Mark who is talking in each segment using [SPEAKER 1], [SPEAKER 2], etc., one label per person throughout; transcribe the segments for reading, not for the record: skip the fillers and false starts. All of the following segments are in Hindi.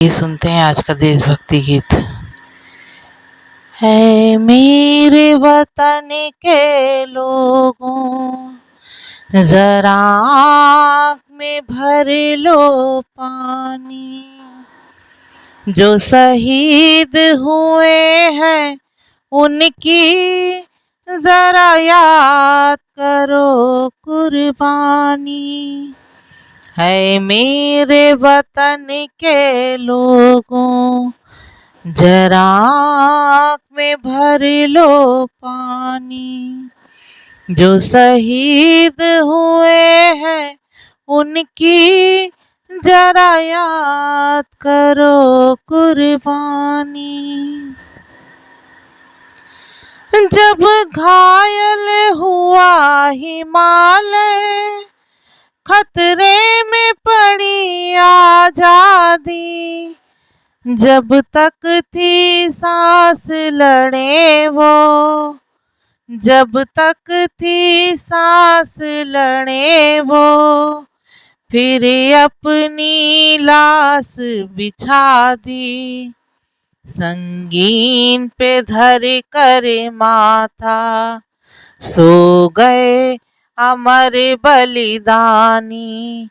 [SPEAKER 1] ये सुनते हैं आज का देशभक्ति गीत। है मेरे वतन के लोगों, जरा आँख में भर लो पानी। जो शहीद हुए हैं उनकी जरा याद करो कुर्बानी। है मेरे वतन के लोगों, जरा आँख में भर लो पानी। जो शहीद हुए हैं उनकी जरा याद करो कुर्बानी। जब घायल हुआ हिमालय, खतरे में पड़ी आजादी। जब तक थी सांस लड़े वो, जब तक थी सांस लड़े वो, फिर अपनी लाश बिछा दी। संगीन पे धर कर माथा सो गए अमर बलिदानी।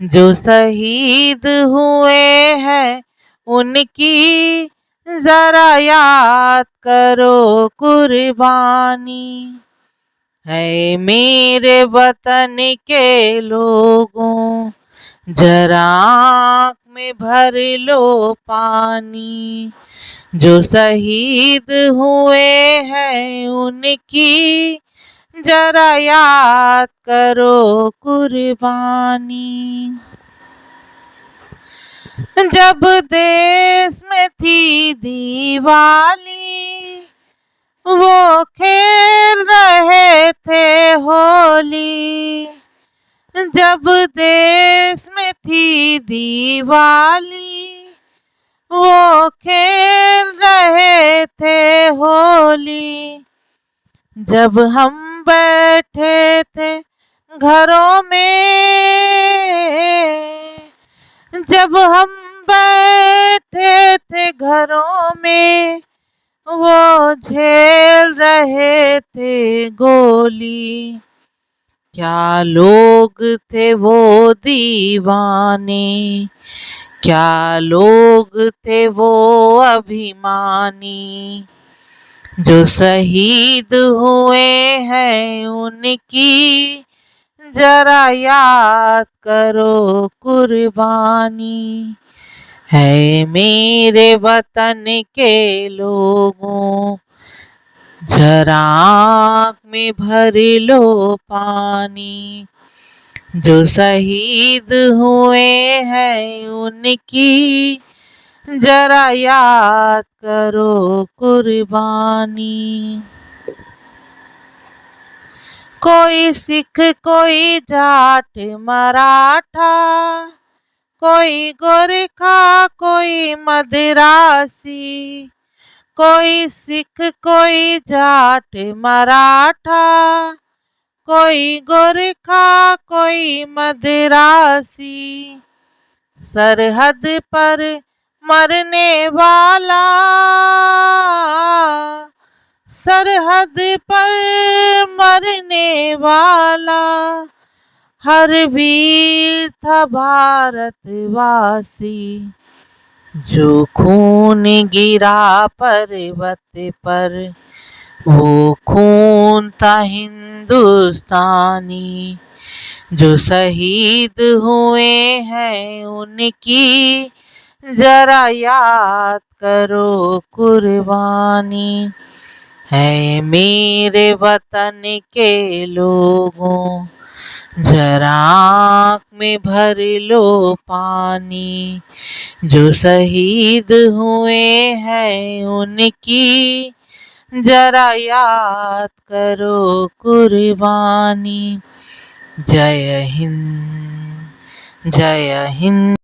[SPEAKER 1] जो शहीद हुए हैं उनकी जरा याद करो कुर्बानी। है मेरे वतन के लोगों, जरा आँख में भर लो पानी। जो शहीद हुए हैं उनकी जरा याद करो कुर्बानी। जब देश में थी दिवाली, वो खेल रहे थे होली। जब देश में थी दिवाली, वो खेल रहे थे होली। जब हम बैठे थे घरों में, जब हम बैठे थे घरों में, वो झेल रहे थे गोली। क्या लोग थे वो दीवाने, क्या लोग थे वो अभिमानी। जो शहीद हुए हैं उनकी जरा याद करो कुर्बानी। है मेरे वतन के लोगों, जरा आँख में भर लो पानी। जो शहीद हुए हैं उनकी जरा याद करो कुर्बानी। कोई सिख, कोई जाट मराठा, कोई गोरखा, कोई मद्रासी। कोई सिख, कोई जाट मराठा, कोई गोरखा, कोई मद्रासी। सरहद पर मरने वाला, सरहद पर मरने वाला, हर वीर था भारतवासी। जो खून गिरा पर्वत पर, वो खून था हिंदुस्तानी। जो शहीद हुए हैं उनकी जरा याद करो कुर्बानी। है मेरे वतन के लोगों, जरा आँख में भर लो पानी। जो शहीद हुए हैं उनकी जरा याद करो कुर्बानी। जय हिंद, जय हिंद।